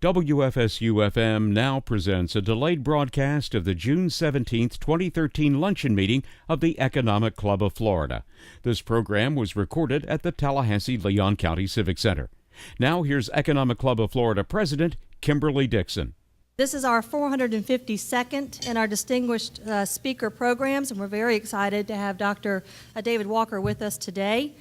WFSU-FM now presents a delayed broadcast of the June 17, 2013 luncheon meeting of the Economic Club of Florida. This program was recorded at the Tallahassee-Leon County Civic Center. Now here's Economic Club of Florida President Kimberly Dixon. This is our 452nd in our distinguished speaker programs, and we're very excited to have Dr. David Walker with us today.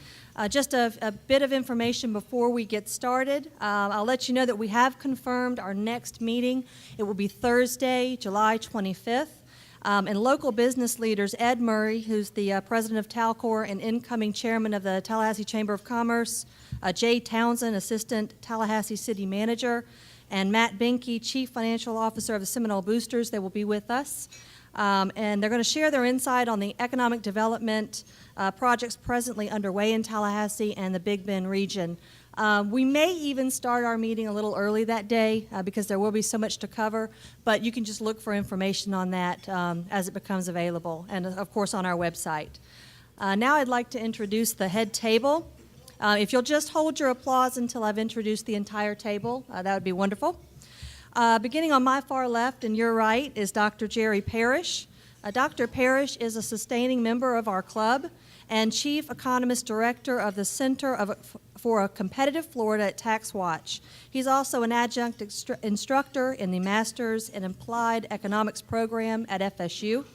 Just a bit of information before we get started. I'll let you know that we have confirmed our next meeting. It will be Thursday, July 25th. And local business leaders, Ed Murray, who's the president of Talcor and incoming chairman of the Tallahassee Chamber of Commerce, Jay Townsend, assistant Tallahassee city manager, and Matt Binke, chief financial officer of the Seminole Boosters. They will be with us. And they're going to share their insight on the economic development projects presently underway in Tallahassee and the Big Bend region. We may even start our meeting a little early that day because there will be so much to cover, but you can just look for information on that as it becomes available, and of course on our website. Now I'd like to introduce the head table. If you'll just hold your applause until I've introduced the entire table, that would be wonderful. Beginning on my far left and your right is Dr. Jerry Parrish. Dr. Parrish is a sustaining member of our club and Chief Economist Director of the Center for a Competitive Florida at TaxWatch. He's also an adjunct instructor in the Masters in Applied Economics program at FSU.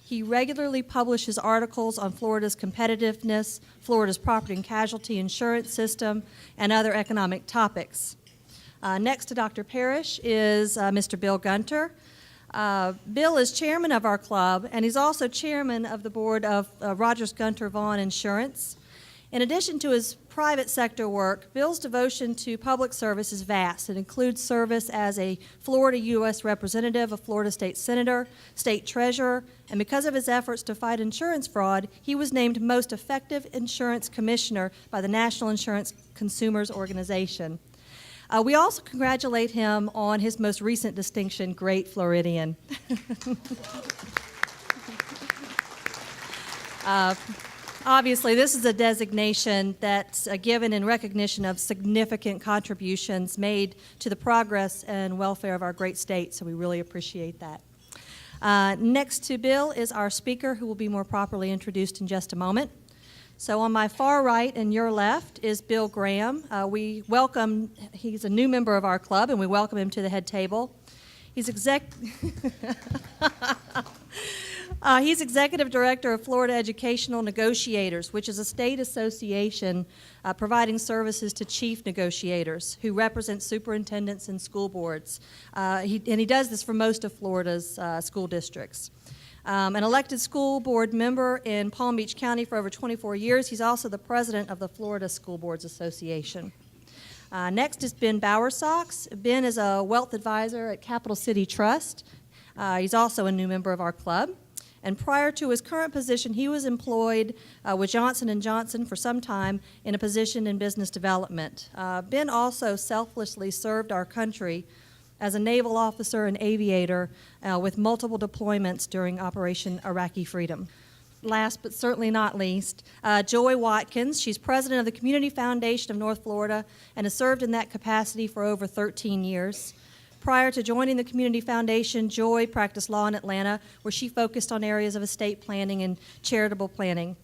He regularly publishes articles on Florida's competitiveness, Florida's property and casualty insurance system, and other economic topics. Next to Dr. Parrish is Mr. Bill Gunter. Bill is chairman of our club, and he's also chairman of the board of Rogers Gunter Vaughn Insurance. In addition to his private sector work, Bill's devotion to public service is vast. It includes service as a Florida U.S. representative, a Florida state senator, state treasurer, and because of his efforts to fight insurance fraud, he was named most effective insurance commissioner by the National Insurance Consumers Organization. We also congratulate him on his most recent distinction, Great Floridian. Obviously, this is a designation that's given in recognition of significant contributions made to the progress and welfare of our great state, so we really appreciate that. Next to Bill is our speaker, who will be more properly introduced in just a moment. So on my far right and your left is Bill Graham. He's a new member of our club, and we welcome him to the head table. He's executive director of Florida Educational Negotiators, which is a state association providing services to chief negotiators who represent superintendents and school boards. He does this for most of Florida's school districts. An elected school board member in Palm Beach County for over 24 years. He's also the president of the Florida School Boards Association. Next is Ben Bowersox. Ben is a wealth advisor at Capital City Trust. He's also a new member of our club. And prior to his current position, he was employed with Johnson & Johnson for some time in a position in business development. Ben also selflessly served our country as a naval officer and aviator with multiple deployments during Operation Iraqi Freedom. Last but certainly not least, Joy Watkins. She's president of the Community Foundation of North Florida and has served in that capacity for over 13 years. Prior to joining the Community Foundation, Joy practiced law in Atlanta, where she focused on areas of estate planning and charitable planning.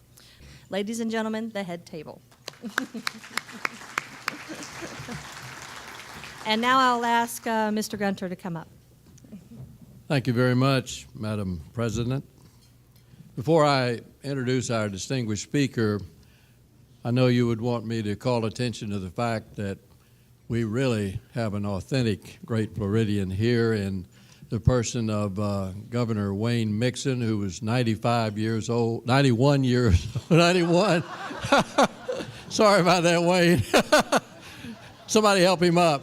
Ladies and gentlemen, the head table. And now I'll ask Mr. Gunter to come up. Thank you very much, Madam President. Before I introduce our distinguished speaker, I know you would want me to call attention to the fact that we really have an authentic Great Floridian here in the person of Governor Wayne Mixon, who was 91 years. Sorry about that, Wayne. Somebody help him up.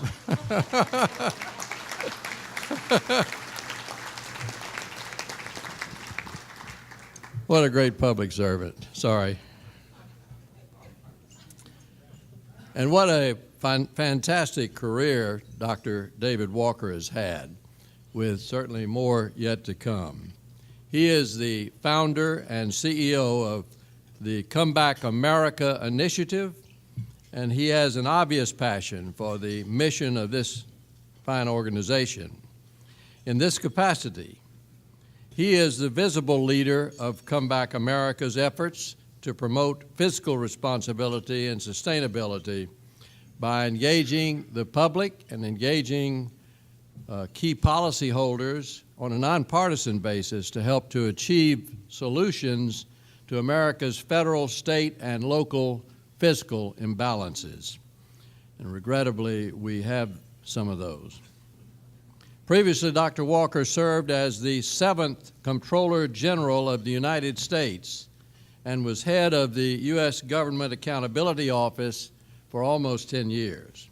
What a great public servant. Sorry. And what a fantastic career Dr. David Walker has had, with certainly more yet to come. He is the founder and CEO of the Comeback America Initiative, and he has an obvious passion for the mission of this fine organization. In this capacity, he is the visible leader of Comeback America's efforts to promote fiscal responsibility and sustainability by engaging the public and engaging key policyholders on a nonpartisan basis to help to achieve solutions to America's federal, state, and local fiscal imbalances. And regrettably, we have some of those. Previously, Dr. Walker served as the 7th Comptroller General of the United States and was head of the U.S. Government Accountability Office for almost 10 years.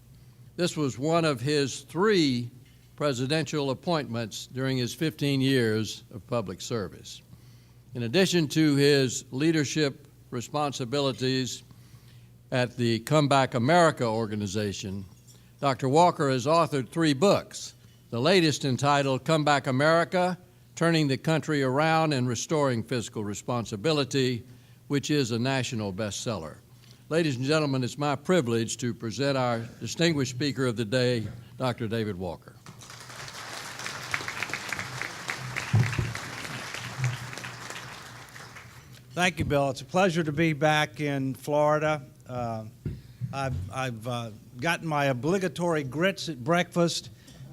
This was one of his 3 presidential appointments during his 15 years of public service. In addition to his leadership responsibilities at the Comeback America organization, Dr. Walker has authored 3 books, the latest entitled Comeback America, Turning the Country Around and Restoring Fiscal Responsibility, which is a national bestseller. Ladies and gentlemen, it's my privilege to present our distinguished speaker of the day, Dr. David Walker. Thank you, Bill. It's a pleasure to be back in Florida. I've gotten my obligatory grits at breakfast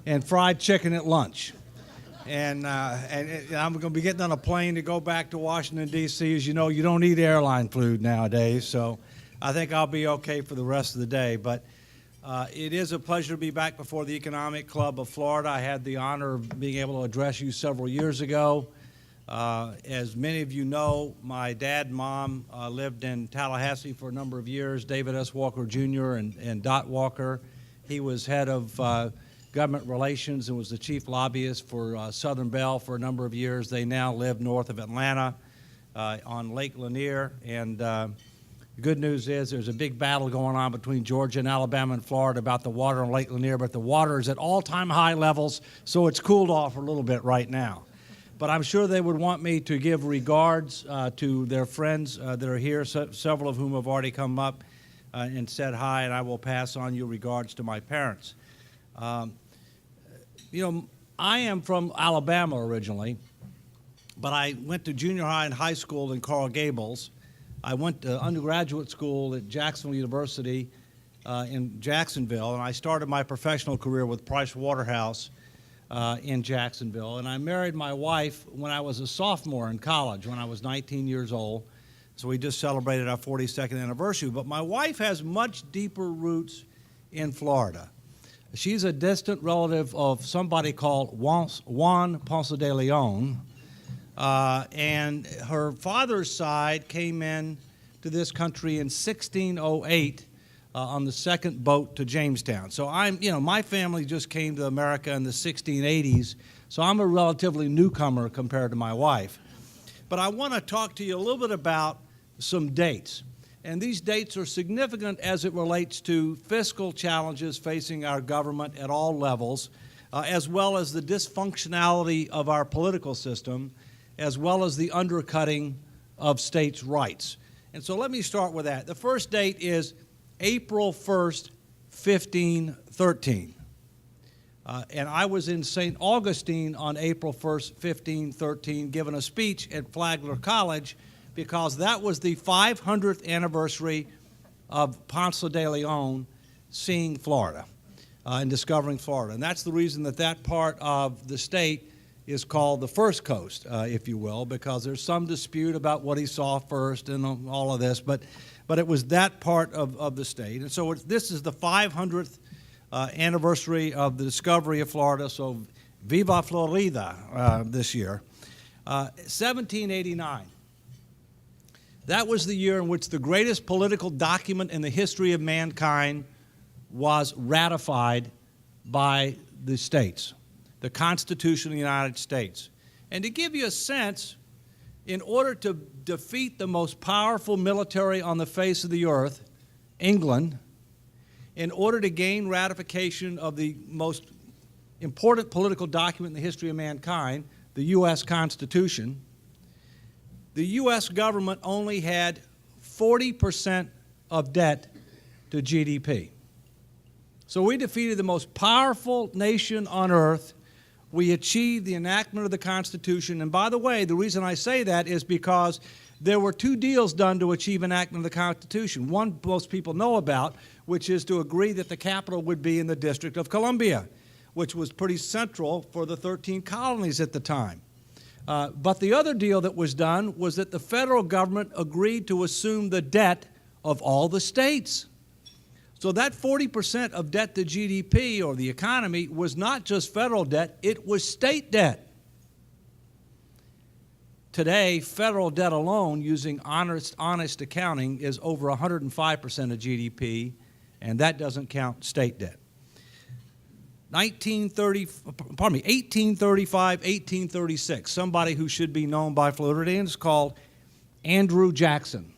and fried chicken at lunch. And I'm going to be getting on a plane to go back to Washington, D.C. As you know, you don't eat airline food nowadays, so I think I'll be okay for the rest of the day. But it is a pleasure to be back before the Economic Club of Florida. I had the honor of being able to address you several years ago. As many of you know, my dad and mom lived in Tallahassee for a number of years, David S. Walker Jr. and Dot Walker. He was head of government relations and was the chief lobbyist for Southern Bell for a number of years. They now live north of Atlanta on Lake Lanier. And the good news is there's a big battle going on between Georgia and Alabama and Florida about the water on Lake Lanier, but the water is at all-time high levels, so it's cooled off a little bit right now. But I'm sure they would want me to give regards to their friends that are here, several of whom have already come up and said hi, and I will pass on your regards to my parents. You know, I am from Alabama originally, but I went to junior high and high school in Coral Gables. I went to undergraduate school at Jacksonville University in Jacksonville, and I started my professional career with Price Waterhouse in Jacksonville. And I married my wife when I was a sophomore in college, when I was 19 years old. So we just celebrated our 42nd anniversary. But my wife has much deeper roots in Florida. She's a distant relative of somebody called Juan Ponce de Leon. And her father's side came in to this country in 1608 on the second boat to Jamestown. So my family just came to America in the 1680s, so I'm a relatively newcomer compared to my wife. But I want to talk to you a little bit about some dates. And these dates are significant as it relates to fiscal challenges facing our government at all levels, as well as the dysfunctionality of our political system, as well as the undercutting of states' rights. And so let me start with that. The first date is April 1st, 1513. And I was in St. Augustine on April 1st, 1513, giving a speech at Flagler College because that was the 500th anniversary of Ponce de Leon seeing Florida and discovering Florida. And that's the reason that that part of the state is called the First Coast, if you will, because there's some dispute about what he saw first and all of this, but it was that part of the state. And so this is the 500th anniversary of the discovery of Florida, so Viva Florida this year. 1789. That was the year in which the greatest political document in the history of mankind was ratified by the states, the Constitution of the United States. And to give you a sense, in order to defeat the most powerful military on the face of the earth, England, in order to gain ratification of the most important political document in the history of mankind, the U.S. Constitution, the U.S. government only had 40% of debt to GDP. So we defeated the most powerful nation on earth. We achieved the enactment of the Constitution. And by the way, the reason I say that is because there were two deals done to achieve enactment of the Constitution. One most people know about, which is to agree that the capital would be in the District of Columbia, which was pretty central for the 13 colonies at the time. But the other deal that was done was that the federal government agreed to assume the debt of all the states. So that 40% of debt to GDP or the economy was not just federal debt, it was state debt. Today, federal debt alone, using honest accounting, is over 105% of GDP, and that doesn't count state debt. 1835, 1836, somebody who should be known by Floridians called Andrew Jackson.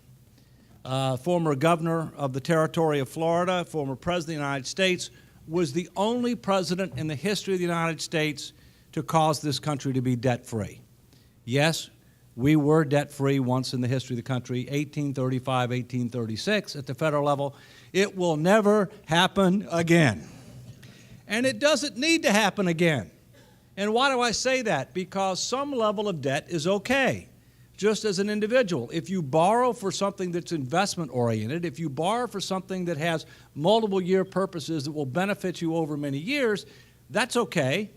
Former governor of the territory of Florida, former president of the United States, was the only president in the history of the United States to cause this country to be debt-free. Yes, we were debt-free once in the history of the country, 1835, 1836 at the federal level. It will never happen again. And it doesn't need to happen again. And why do I say that? Because some level of debt is okay. Just as an individual, if you borrow for something that's investment-oriented, if you borrow for something that has multiple-year purposes that will benefit you over many years, that's okay.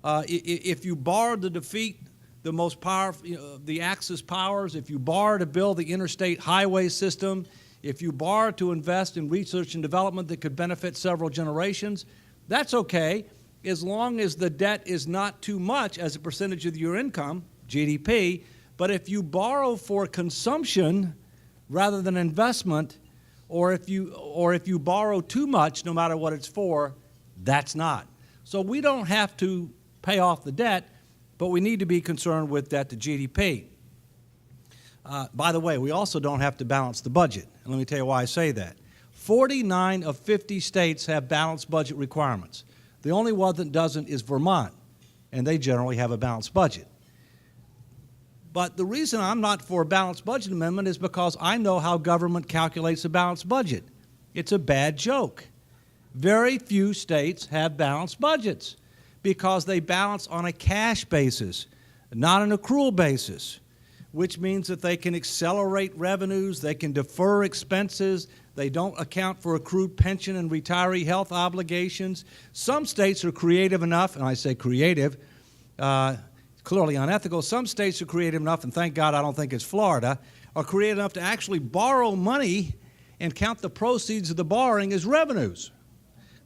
If you borrow to defeat the most powerful, the Axis powers, if you borrow to build the interstate highway system, if you borrow to invest in research and development that could benefit several generations, that's okay, as long as the debt is not too much as a percentage of your income, GDP. But if you borrow for consumption rather than investment, or if you borrow too much, no matter what it's for, that's not. So we don't have to pay off the debt, but we need to be concerned with debt to GDP. By the way, we also don't have to balance the budget. And let me tell you why I say that. 49 of 50 states have balanced budget requirements. The only one that doesn't is Vermont, and they generally have a balanced budget. But the reason I'm not for a balanced budget amendment is because I know how government calculates a balanced budget. It's a bad joke. Very few states have balanced budgets because they balance on a cash basis, not an accrual basis, which means that they can accelerate revenues, they can defer expenses, they don't account for accrued pension and retiree health obligations. Some states are creative enough, and I say creative, clearly unethical. Some states are creative enough, and thank God I don't think it's Florida, are creative enough to actually borrow money and count the proceeds of the borrowing as revenues.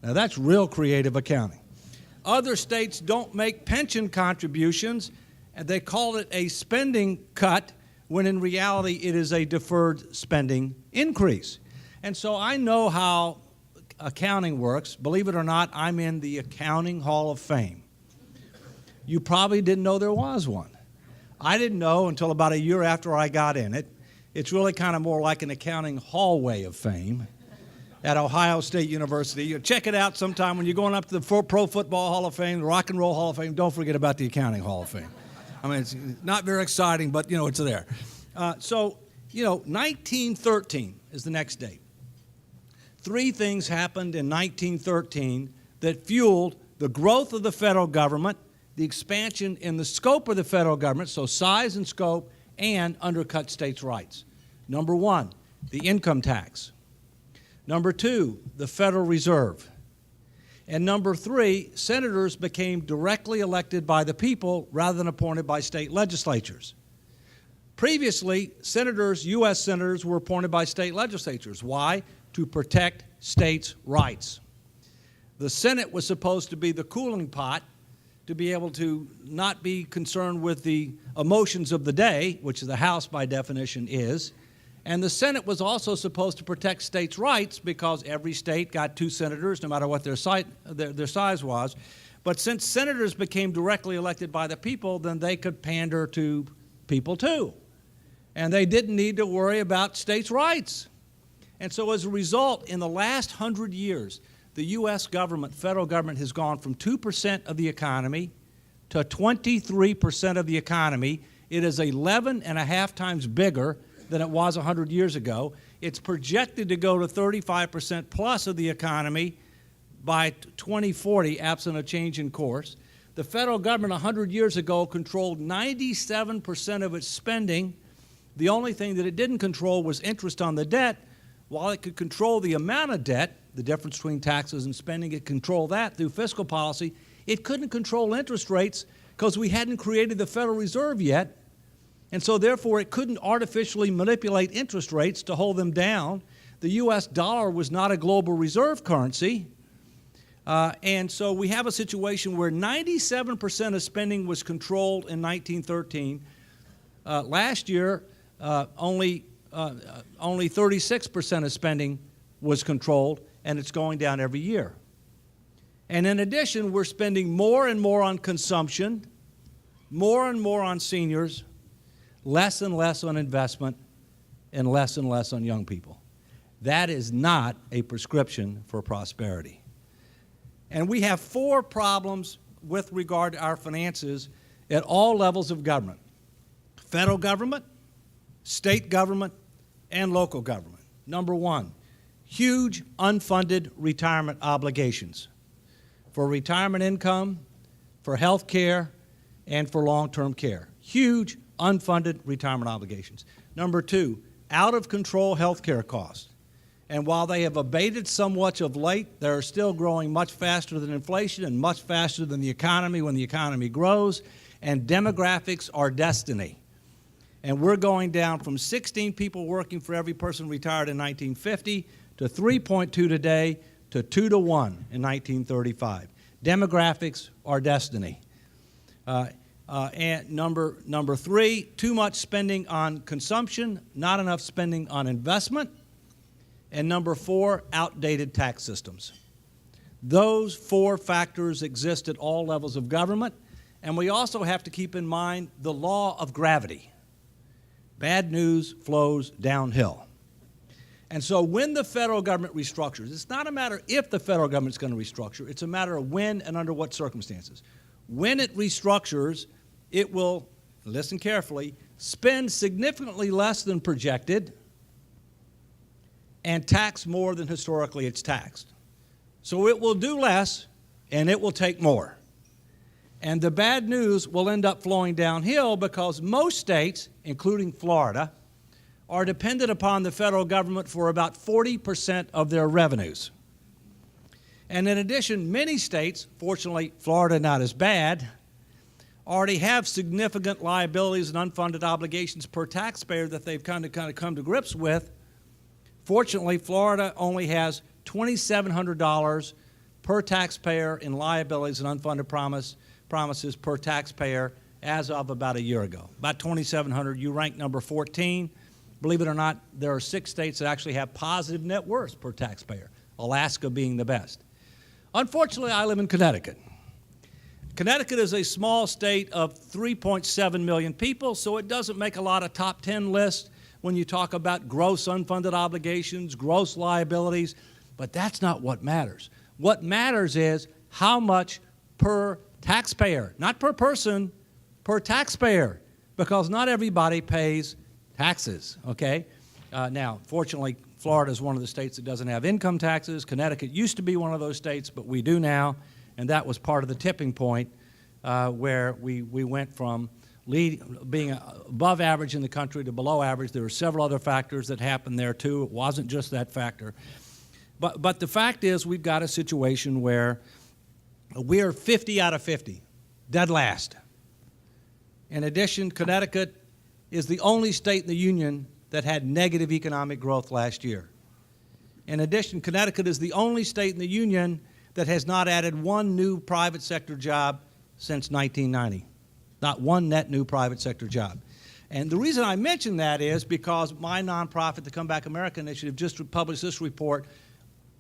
Now that's real creative accounting. Other states don't make pension contributions, and they call it a spending cut when in reality it is a deferred spending increase. And so I know how accounting works. Believe it or not, I'm in the Accounting Hall of Fame. You probably didn't know there was one. I didn't know until about a year after I got in it. It's really kind of more like an accounting hallway of fame at Ohio State University. You check it out sometime when you're going up to the Pro Football Hall of Fame, the Rock and Roll Hall of Fame. Don't forget about the Accounting Hall of Fame. I mean, it's not very exciting, but, it's there. 1913 is the next date. Three things happened in 1913 that fueled the growth of the federal government, the expansion in the scope of the federal government, so size and scope, and undercut states' rights. Number one, the income tax. Number two, the Federal Reserve. And number three, senators became directly elected by the people rather than appointed by state legislatures. Previously, senators, U.S. senators, were appointed by state legislatures. Why? To protect states' rights. The Senate was supposed to be the cooling pot to be able to not be concerned with the emotions of the day, which the House by definition is, and the Senate was also supposed to protect states' rights because every state got 2 senators, no matter what their size was. But since senators became directly elected by the people, then they could pander to people too. And they didn't need to worry about states' rights. And so as a result, in the last 100 years, the U.S. government, federal government, has gone from 2% of the economy to 23% of the economy. It is 11.5 times bigger than it was 100 years ago. It's projected to go to 35% plus of the economy by 2040, absent a change in course. The federal government 100 years ago controlled 97% of its spending. The only thing that it didn't control was interest on the debt. While it could control the amount of debt, the difference between taxes and spending, it controlled that through fiscal policy. It couldn't control interest rates because we hadn't created the Federal Reserve yet. And so therefore it couldn't artificially manipulate interest rates to hold them down. The U.S. dollar was not a global reserve currency. And so we have a situation where 97% of spending was controlled in 1913. Last year, only 36% of spending was controlled, and it's going down every year. And in addition, we're spending more and more on consumption, more and more on seniors, less and less on investment, and less on young people. That is not a prescription for prosperity. And we have four problems with regard to our finances at all levels of government: federal government, state government, and local government. Number one, huge unfunded retirement obligations for retirement income, for health care, and for long-term care. Huge unfunded retirement obligations. Number two, out-of-control health care costs. And while they have abated somewhat of late, they're still growing much faster than inflation and much faster than the economy when the economy grows. And demographics are destiny. And we're going down from 16 people working for every person retired in 1950 to 3.2 today to 2 to 1 in 1935. Demographics are destiny. And number three, too much spending on consumption, not enough spending on investment. And number four, outdated tax systems. Those four factors exist at all levels of government. And we also have to keep in mind the law of gravity. Bad news flows downhill. And so when the federal government restructures, it's not a matter if the federal government's going to restructure, it's a matter of when and under what circumstances. When it restructures, it will, listen carefully, spend significantly less than projected and tax more than historically it's taxed. So it will do less and it will take more. And the bad news will end up flowing downhill because most states, including Florida, are dependent upon the federal government for about 40% of their revenues. And in addition, many states, fortunately Florida not as bad, already have significant liabilities and unfunded obligations per taxpayer that they've kind of come to grips with. Fortunately, Florida only has $2,700 per taxpayer in liabilities and unfunded promises per taxpayer as of about a year ago. About $2,700. You rank number 14. Believe it or not, there are 6 states that actually have positive net worth per taxpayer, Alaska being the best. Unfortunately, I live in Connecticut. Connecticut is a small state of 3.7 million people, so it doesn't make a lot of top 10 lists when you talk about gross unfunded obligations, gross liabilities, but that's not what matters. What matters is how much per taxpayer, not per person, per taxpayer, because not everybody pays taxes, okay? Now, fortunately, Florida is one of the states that doesn't have income taxes. Connecticut used to be one of those states, but we do now, and that was part of the tipping point where we went from being above average in the country to below average. There were several other factors that happened there too. It wasn't just that factor. But the fact is we've got a situation where we are 50 out of 50, dead last. In addition, Connecticut is the only state in the union that had negative economic growth last year. In addition, Connecticut is the only state in the union that has not added one new private sector job since 1990. Not one net new private sector job. And the reason I mention that is because my nonprofit, the Come Back America Initiative, just published this report,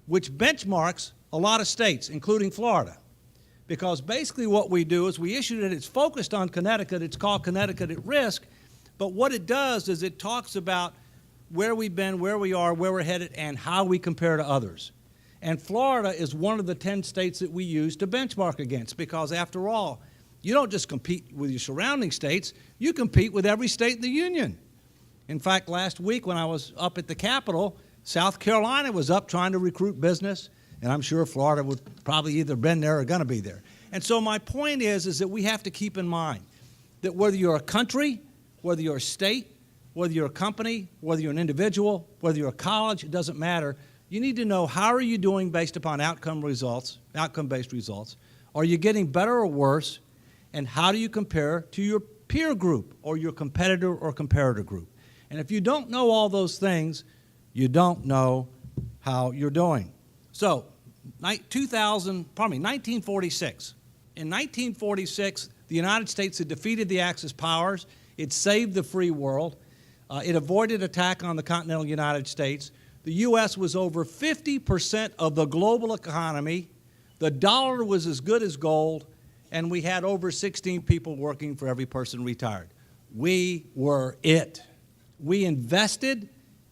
which benchmarks a lot of states, including Florida. Because basically what we do is we issued it, it's focused on Connecticut, it's called Connecticut at Risk, but what it does is it talks about where we've been, where we are, where we're headed, and how we compare to others. And Florida is one of the 10 states that we use to benchmark against, because after all, you don't just compete with your surrounding states, you compete with every state in the union. In fact, last week when I was up at the Capitol, South Carolina was up trying to recruit business. And I'm sure Florida would probably either been there or going to be there. And so my point is that we have to keep in mind that whether you're a country, whether you're a state, whether you're a company, whether you're an individual, whether you're a college, it doesn't matter. You need to know how are you doing based upon outcome-based results. Are you getting better or worse? And how do you compare to your peer group or your competitor or comparator group? And if you don't know all those things, you don't know how you're doing. So, 1946. In 1946, the United States had defeated the Axis powers. It saved the free world. It avoided attack on the continental United States. The U.S. was over 50% of the global economy. The dollar was as good as gold, and we had over 16 people working for every person retired. We were it. We invested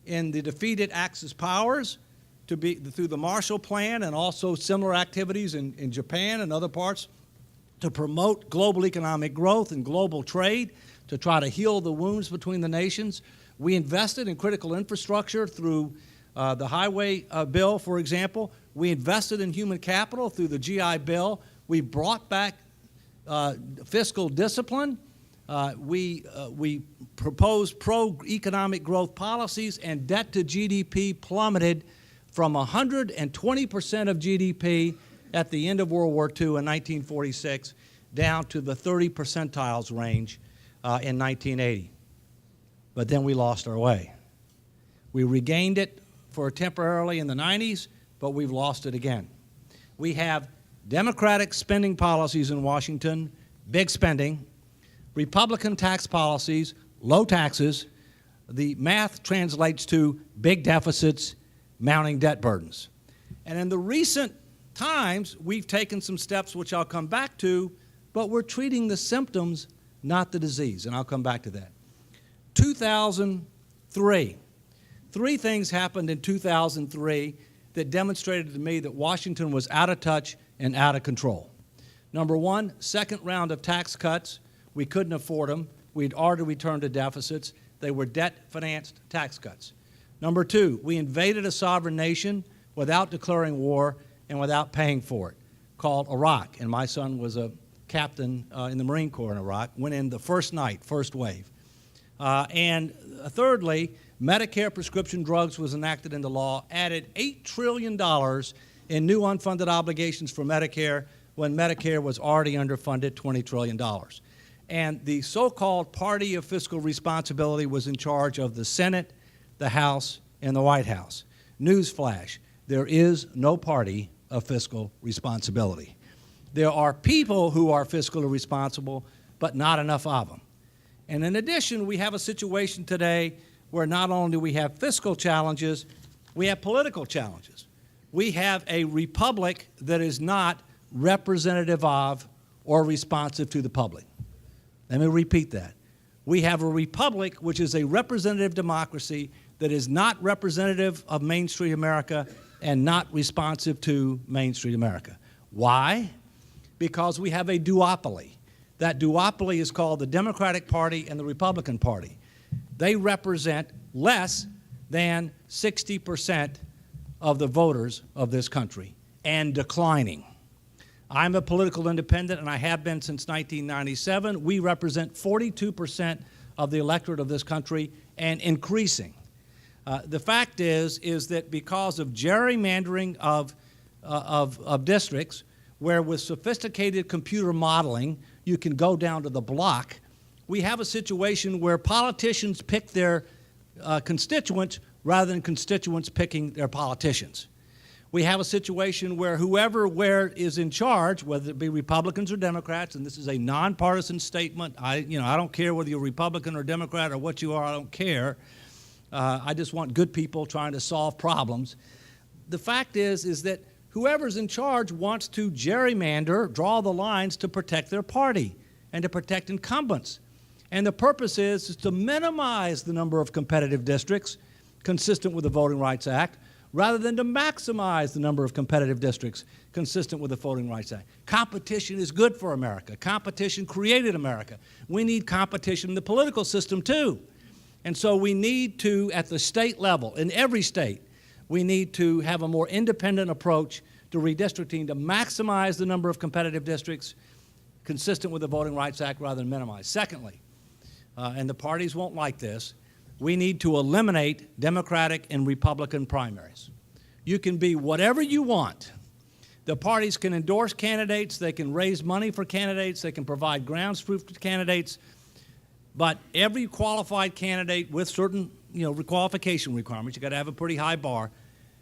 in the defeated Axis powers through the Marshall Plan and also similar activities in Japan and other parts to promote global economic growth and global trade, to try to heal the wounds between the nations. We invested in critical infrastructure through the highway bill, for example. We invested in human capital through the GI Bill. We brought back fiscal discipline. We proposed pro-economic growth policies, and debt to GDP plummeted from 120% of GDP at the end of World War II in 1946 down to the 30 percentiles range in 1980. But then we lost our way. We regained it for temporarily in the 90s, but we've lost it again. We have Democratic spending policies in Washington, big spending, Republican tax policies, low taxes. The math translates to big deficits, mounting debt burdens. And in the recent times, we've taken some steps which I'll come back to, but we're treating the symptoms, not the disease, and I'll come back to that. 2003. Three things happened in 2003 that demonstrated to me that Washington was out of touch and out of control. Number one, second round of tax cuts. We couldn't afford them. We'd already returned to deficits. They were debt-financed tax cuts. Number two, we invaded a sovereign nation without declaring war and without paying for it, called Iraq. And my son was a captain in the Marine Corps in Iraq, went in the first night, first wave. And thirdly, Medicare prescription drugs was enacted into law, added $8 trillion in new unfunded obligations for Medicare when Medicare was already underfunded $20 trillion. And the so-called party of fiscal responsibility was in charge of the Senate, the House, and the White House. Newsflash, there is no party of fiscal responsibility. There are people who are fiscally responsible, but not enough of them. And in addition, we have a situation today where not only do we have fiscal challenges, we have political challenges. We have a republic that is not representative of or responsive to the public. Let me repeat that. We have a republic which is a representative democracy that is not representative of Main Street America and not responsive to Main Street America. Why? Because we have a duopoly. That duopoly is called the Democratic Party and the Republican Party. They represent less than 60% of the voters of this country and declining. I'm a political independent, and I have been since 1997. We represent 42% of the electorate of this country and increasing. The fact is that because of gerrymandering of districts, where with sophisticated computer modeling, you can go down to the block, we have a situation where politicians pick their constituents rather than constituents picking their politicians. We have a situation where whoever is in charge, whether it be Republicans or Democrats, and this is a nonpartisan statement. I don't care whether you're Republican or Democrat or what you are. I don't care. I just want good people trying to solve problems. The fact is that whoever's in charge wants to gerrymander, draw the lines to protect their party and to protect incumbents. And the purpose is to minimize the number of competitive districts consistent with the Voting Rights Act, rather than to maximize the number of competitive districts consistent with the Voting Rights Act. Competition is good for America. Competition created America. We need competition in the political system too. And so we need to, at the state level, in every state, we need to have a more independent approach to redistricting to maximize the number of competitive districts consistent with the Voting Rights Act rather than minimize. Secondly, and the parties won't like this, we need to eliminate Democratic and Republican primaries. You can be whatever you want. The parties can endorse candidates, they can raise money for candidates, they can provide grounds proof to candidates, but every qualified candidate with certain qualification requirements, you got to have a pretty high bar,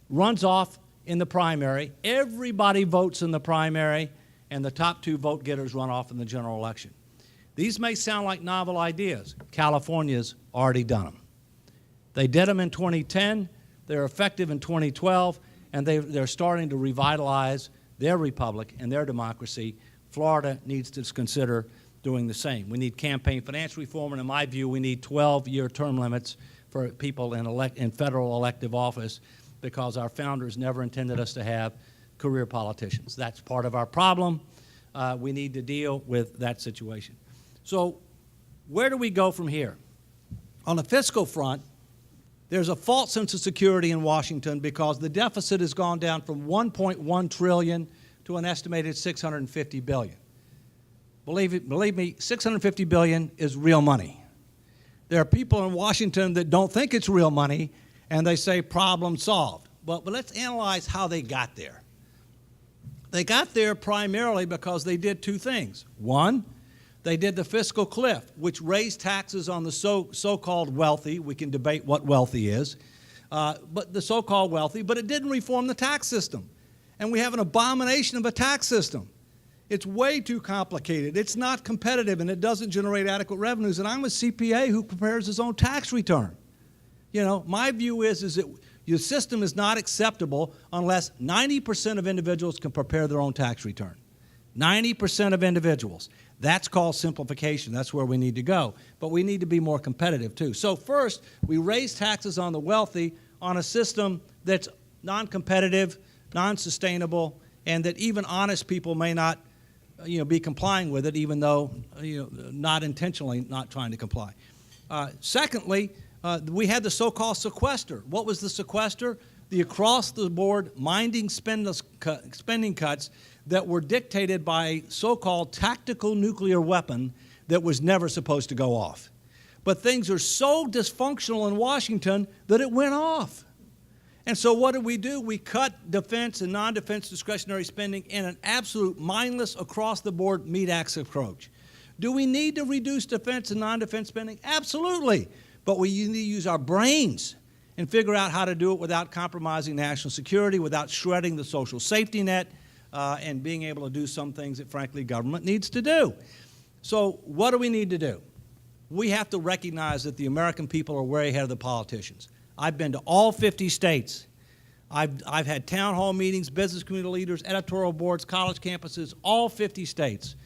runs off in the primary. Everybody votes in the primary, and the top two vote getters run off in the general election. These may sound like novel ideas. California's already done them. They did them in 2010, they're effective in 2012, and they're starting to revitalize their republic and their democracy. Florida needs to consider doing the same. We need campaign finance reform, and in my view, we need 12-year term limits for people in federal elective office, because our founders never intended us to have career politicians. That's part of our problem. We need to deal with that situation. So where do we go from here? On the fiscal front, there's a false sense of security in Washington because the deficit has gone down from $1.1 trillion to an estimated $650 billion. Believe me, $650 billion is real money. There are people in Washington that don't think it's real money, and they say problem solved. But let's analyze how they got there. They got there primarily because they did two things. One, they did the fiscal cliff, which raised taxes on the so-called wealthy. We can debate what wealthy is, but the so-called wealthy, but it didn't reform the tax system. And we have an abomination of a tax system. It's way too complicated. It's not competitive, and it doesn't generate adequate revenues. And I'm a CPA who prepares his own tax return. My view is that your system is not acceptable unless 90% of individuals can prepare their own tax return. 90% of individuals. That's called simplification. That's where we need to go. But we need to be more competitive, too. So first, we raise taxes on the wealthy on a system that's non-competitive, non-sustainable, and that even honest people may not be complying with it, even though not intentionally not trying to comply. Secondly, we had the so-called sequester. What was the sequester? The across-the-board minding spending cuts that were dictated by a so-called tactical nuclear weapon that was never supposed to go off. But things are so dysfunctional in Washington that it went off. And so what did? We cut defense and non-defense discretionary spending in an absolute mindless across-the-board meat-axe approach. Do we need to reduce defense and non-defense spending? Absolutely. But we need to use our brains and figure out how to do it without compromising national security, without shredding the social safety net, and being able to do some things that, frankly, government needs to do. So what do we need to do? We have to recognize that the American people are way ahead of the politicians. I've been to all 50 states. I've had town hall meetings, business community leaders, editorial boards, college campuses, all 50 states.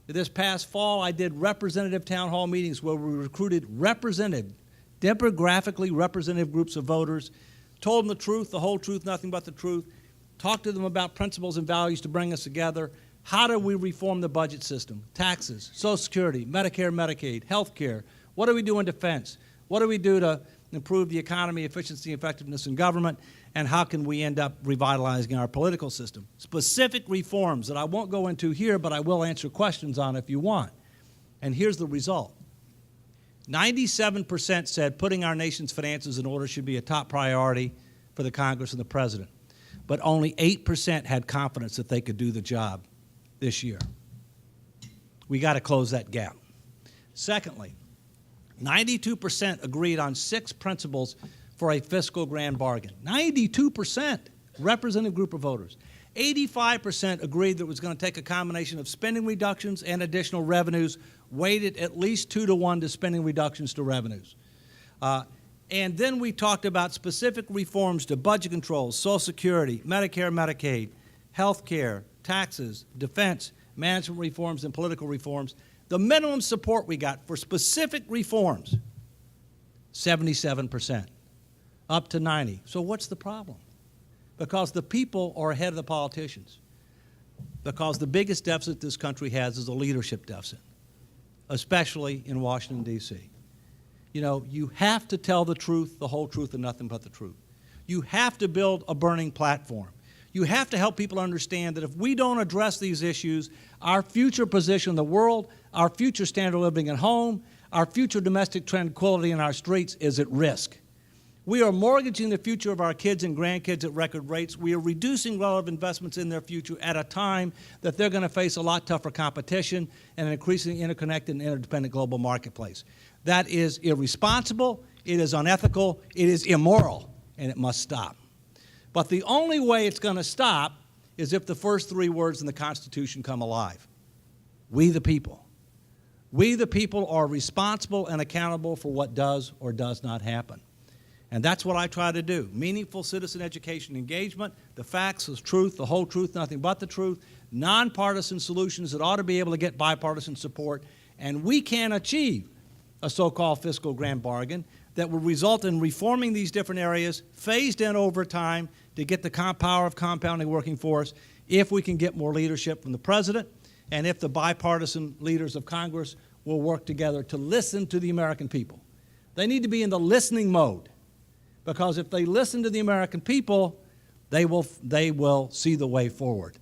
This past fall, I did representative town hall meetings where we recruited demographically representative groups of voters, told them the truth, the whole truth, nothing but the truth, talked to them about principles and values to bring us together. How do we reform the budget system? Taxes, Social Security, Medicare, Medicaid, health care. What do we do in defense? What do we do to improve the economy, efficiency, effectiveness in government? And how can we end up revitalizing our political system? Specific reforms that I won't go into here, but I will answer questions on if you want. And here's the result. 97% said putting our nation's finances in order should be a top priority for the Congress and the President. But only 8% had confidence that they could do the job this year. We got to close that gap. Secondly, 92% agreed on 6 principles for a fiscal grand bargain. 92%, representative group of voters. 85% agreed that it was going to take a combination of spending reductions and additional revenues, weighted at least 2-to-1 to spending reductions to revenues. And then we talked about specific reforms to budget controls, Social Security, Medicare, Medicaid, health care, taxes, defense, management reforms, and political reforms. The minimum support we got for specific reforms, 77%, up to 90%. So what's the problem? Because the people are ahead of the politicians. Because the biggest deficit this country has is a leadership deficit, especially in Washington, D.C. You have to tell the truth, the whole truth, and nothing but the truth. You have to build a burning platform. You have to help people understand that if we don't address these issues, our future position in the world, our future standard of living at home, our future domestic tranquility in our streets is at risk. We are mortgaging the future of our kids and grandkids at record rates. We are reducing relative investments in their future at a time that they're going to face a lot tougher competition and an increasingly interconnected and interdependent global marketplace. That is irresponsible, it is unethical, it is immoral, and it must stop. But the only way it's going to stop is if the first three words in the Constitution come alive. We the people. We the people are responsible and accountable for what does or does not happen. And that's what I try to do. Meaningful citizen education engagement, the facts, the truth, the whole truth, nothing but the truth, nonpartisan solutions that ought to be able to get bipartisan support, and we can achieve a so-called fiscal grand bargain that will result in reforming these different areas, phased in over time to get the power of compounding working for us if we can get more leadership from the President and if the bipartisan leaders of Congress will work together to listen to the American people. They need to be in the listening mode, because if they listen to the American people, they will see the way forward.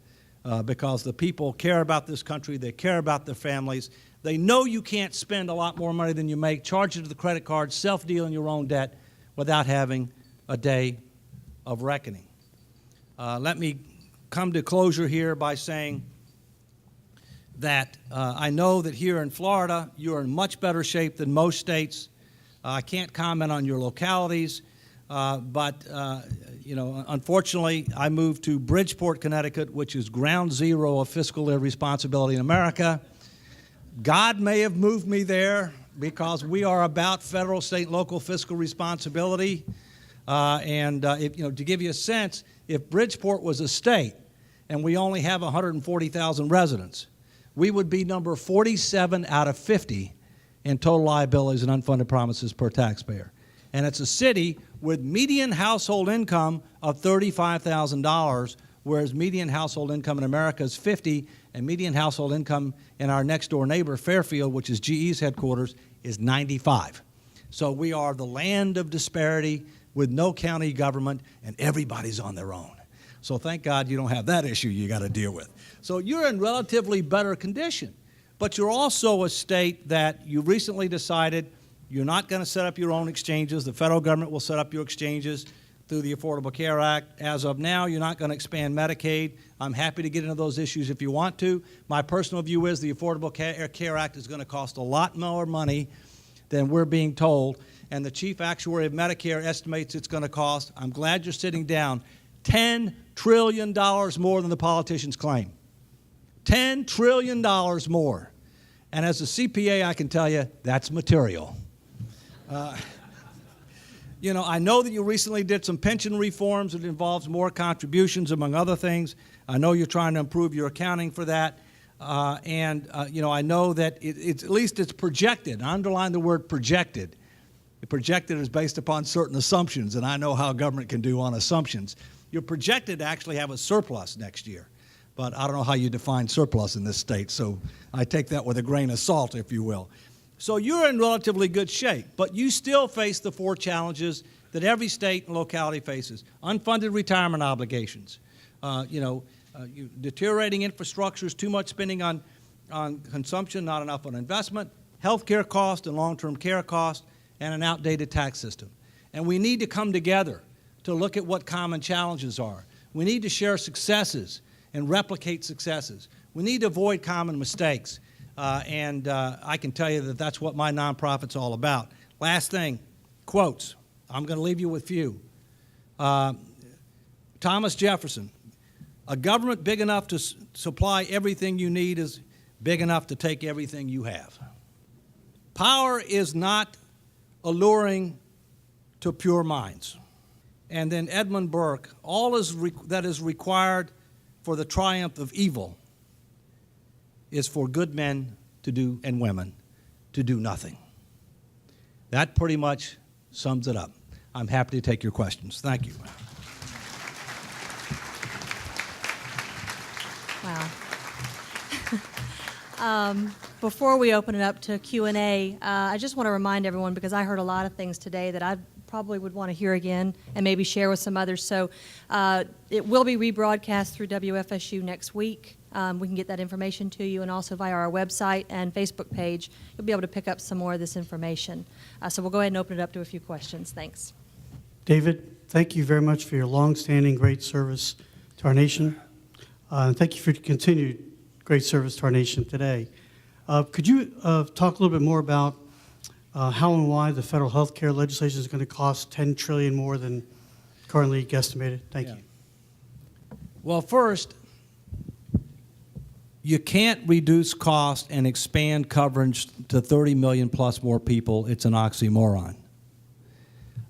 Because the people care about this country, they care about their families. They know you can't spend a lot more money than you make, charge it to the credit card, self-deal in your own debt without having a day of reckoning. Let me come to closure here by saying that I know that here in Florida, you're in much better shape than most states. I can't comment on your localities. But unfortunately, I moved to Bridgeport, Connecticut, which is ground zero of fiscal irresponsibility in America. God may have moved me there because we are about federal, state, and local fiscal responsibility. To give you a sense, if Bridgeport was a state and we only have 140,000 residents, we would be number 47 out of 50 in total liabilities and unfunded promises per taxpayer. And it's a city with median household income of $35,000, whereas median household income in America is $50,000, and median household income in our next-door neighbor, Fairfield, which is GE's headquarters, is $95,000. So we are the land of disparity with no county government, and everybody's on their own. So thank God you don't have that issue you got to deal with. So you're in relatively better condition, but you're also a state that you recently decided you're not going to set up your own exchanges. The federal government will set up your exchanges through the Affordable Care Act. As of now, you're not going to expand Medicaid. I'm happy to get into those issues if you want to. My personal view is the Affordable Care Act is going to cost a lot more money than we're being told, and the chief actuary of Medicare estimates it's going to cost, I'm glad you're sitting down, $10 trillion more than the politicians claim. $10 trillion more. And as a CPA, I can tell you, that's material. I know that you recently did some pension reforms that involves more contributions, among other things. I know you're trying to improve your accounting for that. I know that it's at least it's projected. I underline the word projected. Projected is based upon certain assumptions, and I know how government can do on assumptions. You're projected to actually have a surplus next year. But I don't know how you define surplus in this state, so I take that with a grain of salt, if you will. So you're in relatively good shape, but you still face the four challenges that every state and locality faces. Unfunded retirement obligations, deteriorating infrastructures, too much spending on consumption, not enough on investment, health care cost and long-term care cost, and an outdated tax system. And we need to come together to look at what common challenges are. We need to share successes and replicate successes. We need to avoid common mistakes. I can tell you that that's what my nonprofit's all about. Last thing, quotes. I'm going to leave you with few. Thomas Jefferson, a government big enough to supply everything you need is big enough to take everything you have. Power is not alluring to pure minds. And then Edmund Burke, all that is required for the triumph of evil is for good men to do and women to do nothing. That pretty much sums it up. I'm happy to take your questions. Thank you. Wow. Before we open it up to Q&A, I just want to remind everyone, because I heard a lot of things today that I'd probably would want to hear again and maybe share with some others. So it will be rebroadcast through WFSU next week. We can get that information to you, and also via our website and Facebook page, you'll be able to pick up some more of this information. So we'll go ahead and open it up to a few questions. Thanks. David, thank you very much for your long-standing great service to our nation. And thank you for your continued great service to our nation today. Could you talk a little bit more about how and why the federal health care legislation is going to cost $10 trillion more than currently guesstimated? Thank you. Well, first, you can't reduce cost and expand coverage to 30 million plus more people. It's an oxymoron.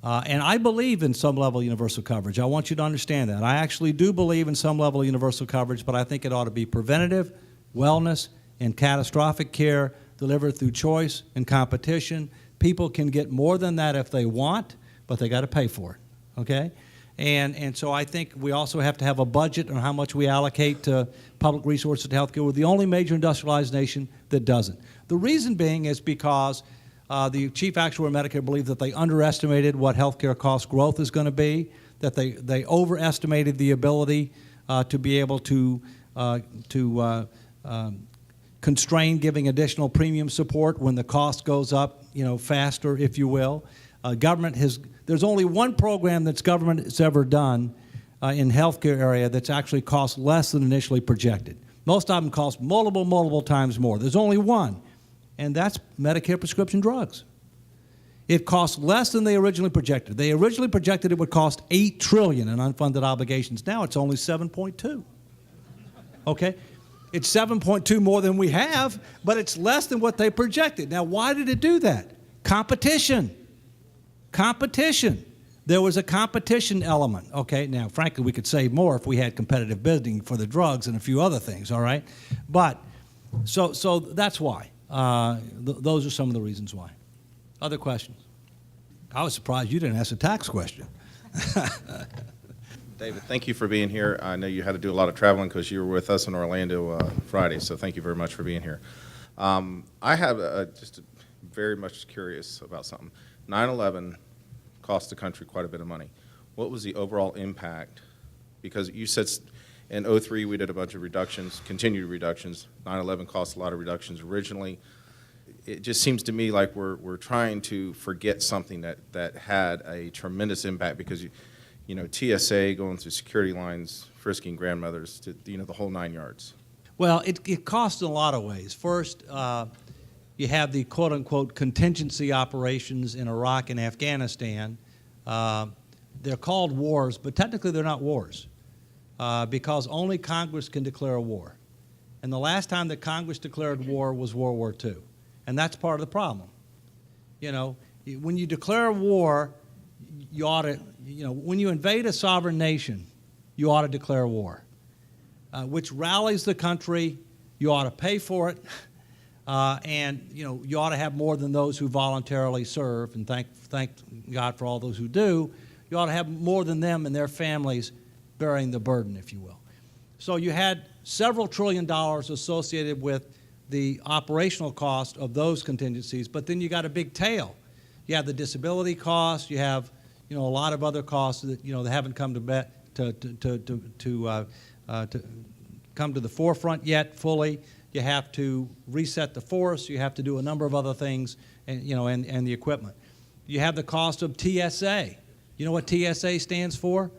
And I believe in some level of universal coverage. I want you to understand that. I actually do believe in some level of universal coverage, but I think it ought to be preventative, wellness, and catastrophic care delivered through choice and competition. People can get more than that if they want, but they got to pay for it, okay? And so I think we also have to have a budget on how much we allocate to public resources to health care. We're the only major industrialized nation that doesn't. The reason being is because the chief actuary of Medicare believed that they underestimated what health care cost growth is going to be, that they overestimated the ability to be able to constrain giving additional premium support when the cost goes up, faster, if you will. There's only one program that's government has ever done in healthcare area that's actually cost less than initially projected. Most of them cost multiple times more. There's only one, and that's Medicare prescription drugs. It costs less than they originally projected. They originally projected it would cost $8 trillion in unfunded obligations. Now it's only 7.2. Okay? It's 7.2 more than we have, but it's less than what they projected. Now, why did it do that? Competition. Competition. There was a competition element. Okay, now, frankly, we could save more if we had competitive bidding for the drugs and a few other things, all right? But, so that's why. Those are some of the reasons why. Other questions? I was surprised you didn't ask a tax question. David, thank you for being here. I know you had to do a lot of traveling because you were with us in Orlando Friday, so thank you very much for being here. I have just very much curious about something. 9/11 cost the country quite a bit of money. What was the overall impact? Because you said in 2003 we did a bunch of reductions, continued reductions. 9/11 cost a lot of reductions originally. It just seems to me like we're trying to forget something that had a tremendous impact because TSA going through security lines, frisking grandmothers, to the whole 9 yards. Well, it costs in a lot of ways. First, you have the quote-unquote contingency operations in Iraq and Afghanistan. They're called wars, but technically they're not wars because only Congress can declare a war. And the last time that Congress declared war was World War II. And that's part of the problem. When you declare a war, you ought to, when you invade a sovereign nation, you ought to declare war, which rallies the country. You ought to pay for it. And you ought to have more than those who voluntarily serve, and thank God for all those who do. You ought to have more than them and their families bearing the burden, if you will. So you had several $1 trillion associated with the operational cost of those contingencies, but then you got a big tail. You have the disability costs. You have a lot of other costs that that haven't come to come to the forefront yet fully. You have to reset the force. You have to do a number of other things, and and the equipment. You have the cost of TSA. You know what TSA stands for?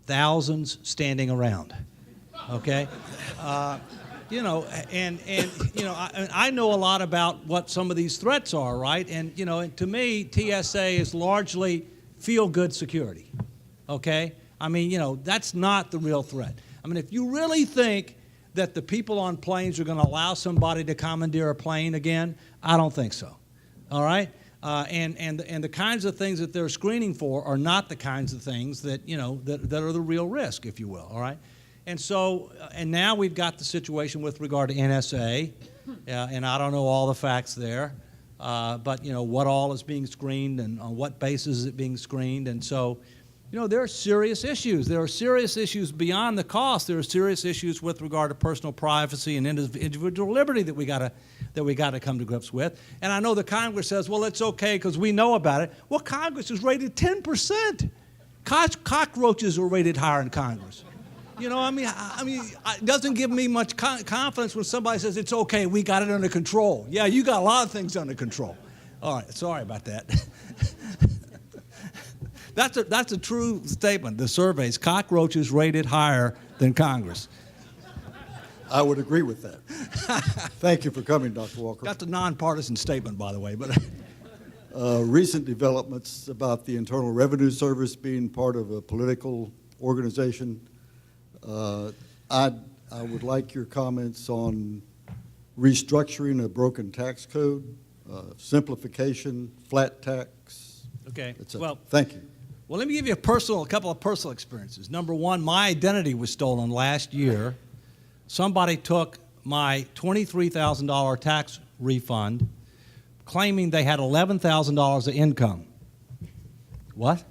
Thousands standing around. Okay, I know a lot about what some of these threats are, right? And and to me, TSA is largely feel-good security. Okay, I mean, that's not the real threat. I mean, if you really think that the people on planes are going to allow somebody to commandeer a plane again, I don't think so. All right? And the kinds of things that they're screening for are not the kinds of things that, that are the real risk, if you will. All right? And so, and now we've got the situation with regard to NSA, and I don't know all the facts there, but, what all is being screened and on what basis is it being screened. And so, You know, there are serious issues. There are serious issues beyond the cost. There are serious issues with regard to personal privacy and individual liberty that we got to come to grips with. And I know the Congress says, well, it's okay because we know about it. Well, Congress is rated 10%. Cockroaches are rated higher in Congress. You know, I mean, it doesn't give me much confidence when somebody says it's okay, we got it under control. Yeah, you got a lot of things under control. All right, sorry about that. That's a true statement. The surveys, cockroaches rated higher than Congress. I would agree with that. Thank you for coming, Dr. Walker. That's a nonpartisan statement, by the way. But Recent developments about the Internal Revenue Service being part of a political organization. I would like your comments on restructuring a broken tax code, simplification, flat tax, okay, etc. well, Thank you. well, let me give you a couple of personal experiences. Number one, my identity was stolen last year. Somebody took my $23,000 tax refund, claiming they had $11,000 of income. What?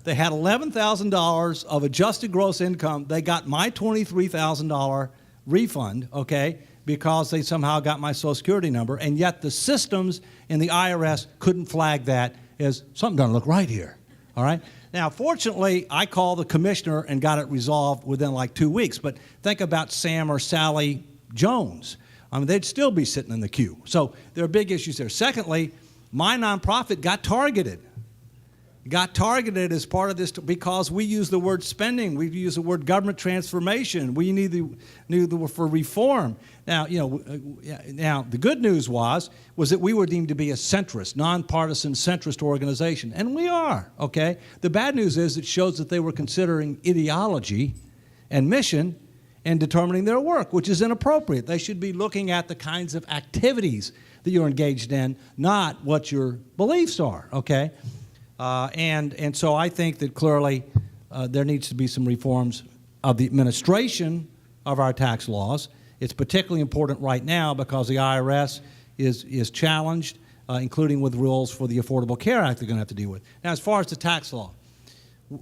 They had $11,000 of adjusted gross income. They got my $23,000 refund, okay, because they somehow got my Social Security number, and yet the systems in the IRS couldn't flag that as something doesn't look right here, all right? Now, fortunately, I called the commissioner and got it resolved within like 2 weeks, but think about Sam or Sally Jones. I mean, they'd still be sitting in the queue. So there are big issues there. Secondly, my nonprofit got targeted. Got targeted as part of this because we use the word spending, we use the word government transformation, we need the for reform. Now, you know, now the good news was that we were deemed to be a centrist, nonpartisan centrist organization, and we are. Okay. The bad news is it shows that they were considering ideology and mission and determining their work, which is inappropriate. They should be looking at the kinds of activities that you're engaged in, not what your beliefs are. Okay. And so I think that clearly there needs to be some reforms of the administration of our tax laws. It's particularly important right now because the IRS is challenged, including with rules for the Affordable Care Act they're going to have to deal with. Now, as far as the tax law,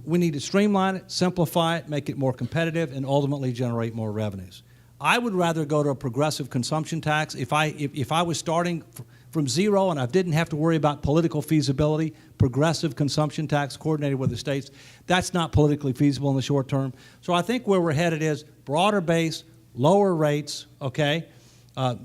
we need to streamline it, simplify it, make it more competitive, and ultimately generate more revenues. I would rather go to a progressive consumption tax. If I was starting from zero and I didn't have to worry about political feasibility, progressive consumption tax coordinated with the states, that's not politically feasible in the short term. So I think where we're headed is broader base, lower rates, okay,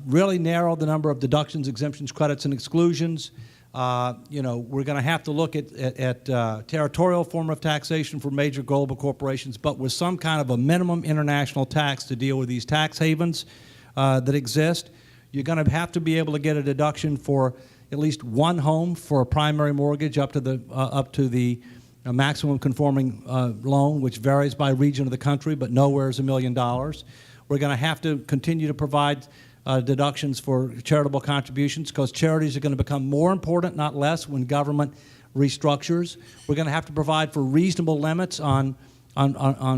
really narrow the number of deductions, exemptions, credits, and exclusions. You know, we're going to have to look at territorial form of taxation for major global corporations, but with some kind of a minimum international tax to deal with these tax havens that exist. You're going to have to be able to get a deduction for at least one home for a primary mortgage up to the maximum conforming loan, which varies by region of the country, but nowhere is $1 million. We're going to have to continue to provide deductions for charitable contributions because charities are going to become more important, not less, when government restructures. We're going to have to provide for reasonable limits on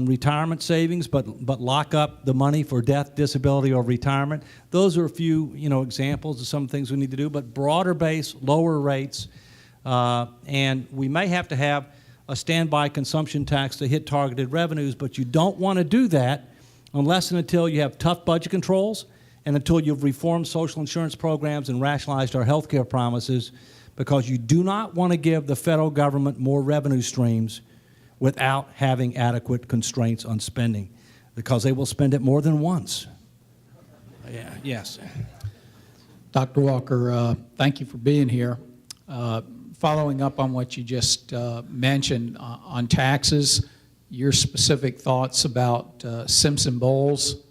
retirement savings, but lock up the money for death, disability, or retirement. Those are a few, you know, examples of some things we need to do, but broader base, lower rates, and we may have to have a standby consumption tax to hit targeted revenues, but you don't want to do that unless and until you have tough budget controls and until you've reformed social insurance programs and rationalized our health care promises, because you do not want to give the federal government more revenue streams without having adequate constraints on spending, because they will spend it more than once. Yeah, yes. Dr. Walker, thank you for being here. Following up on what you just mentioned on taxes, your specific thoughts about Simpson Bowles,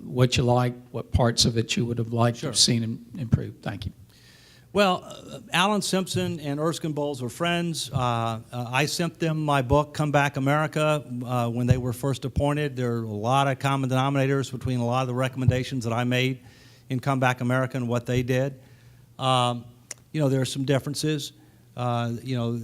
what you like, what parts of it you would have liked to have seen improved. Thank you. Well, Alan Simpson and Erskine Bowles were friends. I sent them my book, Come Back America, when they were first appointed. There are a lot of common denominators between a lot of the recommendations that I made in Come Back America and what they did. You know, there are some differences. You know,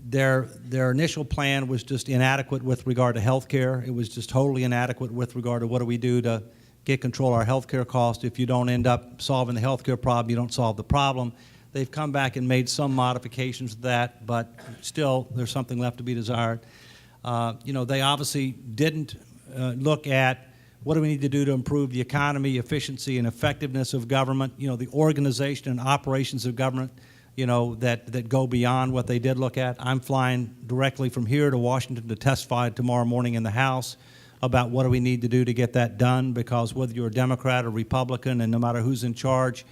their initial plan was just inadequate with regard to health care. It was just totally inadequate with regard to what do we do to get control of our health care costs. If you don't end up solving the health care problem, you don't solve the problem. They've come back and made some modifications to that, but still there's something left to be desired. They obviously didn't look at what do we need to do to improve the economy, efficiency, and effectiveness of government, the organization and operations of government, that go beyond what they did look at. I'm flying directly from here to Washington to testify tomorrow morning in the House about what do we need to do to get that done, because whether you're a Democrat or Republican, and no matter who's in charge,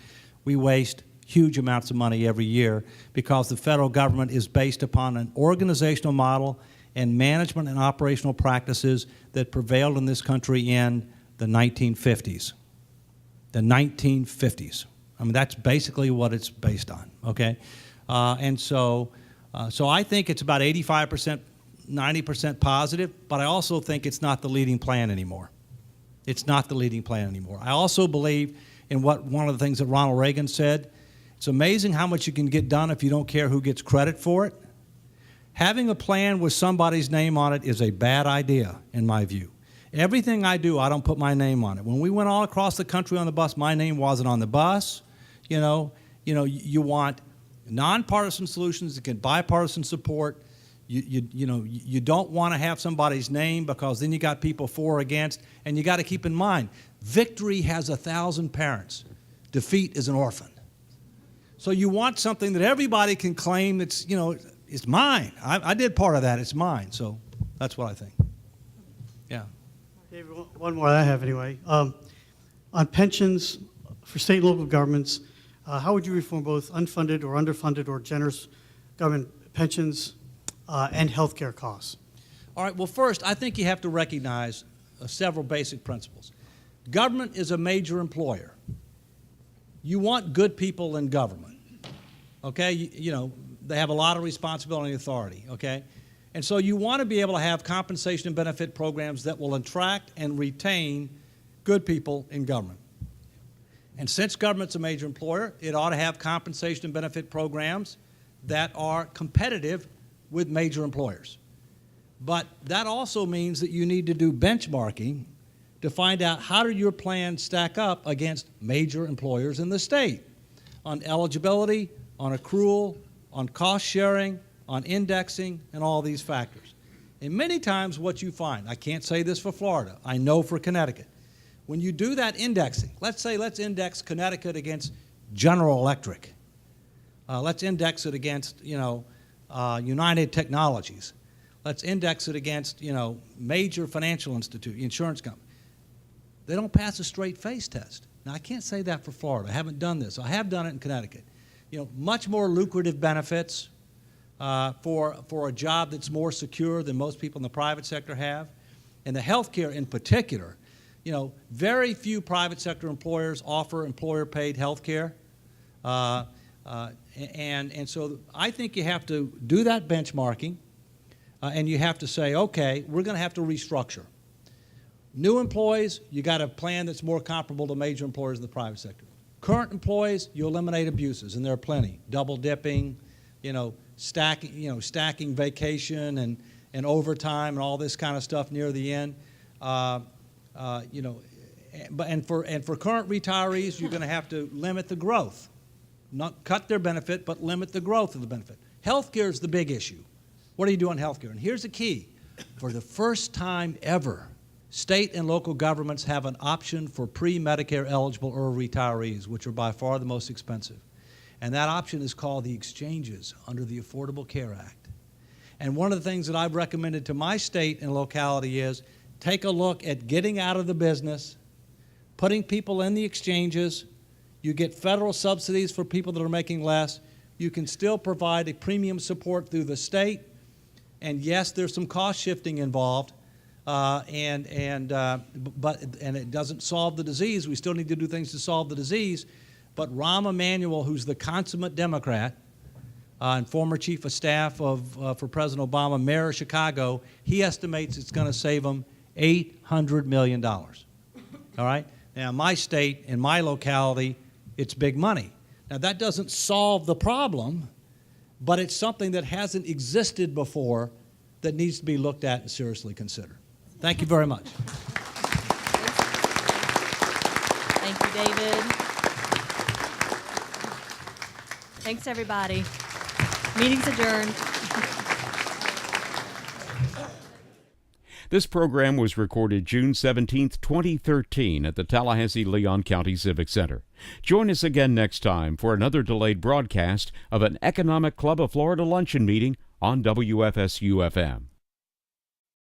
we waste huge amounts of money every year because the federal government is based upon an organizational model and management and operational practices that prevailed in this country in the 1950s. The 1950s. I mean, that's basically what it's based on, okay? So I think it's about 85%, 90% positive, but I also think it's not the leading plan anymore. It's not the leading plan anymore. I also believe in one of the things that Ronald Reagan said. It's amazing how much you can get done if you don't care who gets credit for it. Having a plan with somebody's name on it is a bad idea, in my view. Everything I do, I don't put my name on it. When we went all across the country on the bus, my name wasn't on the bus. You want nonpartisan solutions that get bipartisan support. You don't want to have somebody's name because then you got people for or against, and you got to keep in mind, victory has 1,000 parents. Defeat is an orphan. So you want something that everybody can claim that's, it's mine. I did part of that. It's mine. So that's what I think. Yeah. David, one more I have anyway. On pensions for state and local governments, how would you reform both unfunded or underfunded or generous government pensions and health care costs? All right. Well, first, I think you have to recognize several basic principles. Government is a major employer. You want good people in government. Okay? They have a lot of responsibility and authority, okay? And so you want to be able to have compensation and benefit programs that will attract and retain good people in government. And since government's a major employer, it ought to have compensation and benefit programs that are competitive with major employers. But that also means that you need to do benchmarking to find out how do your plans stack up against major employers in the state on eligibility, on accrual, on cost sharing, on indexing, and all these factors. And many times what you find, I can't say this for Florida, I know for Connecticut, when you do that indexing, let's index Connecticut against General Electric. Let's index it against, United Technologies. Let's index it against, major financial institute, insurance company. They don't pass a straight face test. Now, I can't say that for Florida. I haven't done this. I have done it in Connecticut. Much more lucrative benefits for a job that's more secure than most people in the private sector have. And the health care in particular, very few private sector employers offer employer-paid health care. And so I think you have to do that benchmarking, and you have to say, okay, we're going to have to restructure. New employees, you got a plan that's more comparable to major employers in the private sector. Current employees, you eliminate abuses, and there are plenty. Double dipping, stacking vacation and overtime and all this kind of stuff near the end. And for current retirees, you're going to have to limit the growth. Not cut their benefit, but limit the growth of the benefit. Healthcare is the big issue. What do you do on healthcare? And here's the key. For the first time ever, state and local governments have an option for pre-Medicare eligible early retirees, which are by far the most expensive. And that option is called the exchanges under the Affordable Care Act. And one of the things that I've recommended to my state and locality is take a look at getting out of the business, putting people in the exchanges. You get federal subsidies for people that are making less. You can still provide a premium support through the state. And yes, there's some cost shifting involved. But it doesn't solve the disease. We still need to do things to solve the disease. But Rahm Emanuel, who's the consummate Democrat and former chief of staff for President Obama, mayor of Chicago, he estimates it's going to save them $800 million. All right? Now, my state, in my locality, it's big money. Now, that doesn't solve the problem, but it's something that hasn't existed before that needs to be looked at and seriously considered. Thank you very much. Thank you, David. Thanks, everybody. Meeting's adjourned. This program was recorded June 17, 2013 at the Tallahassee-Leon County Civic Center. Join us again next time for another delayed broadcast of an Economic Club of Florida luncheon meeting on WFSU-FM.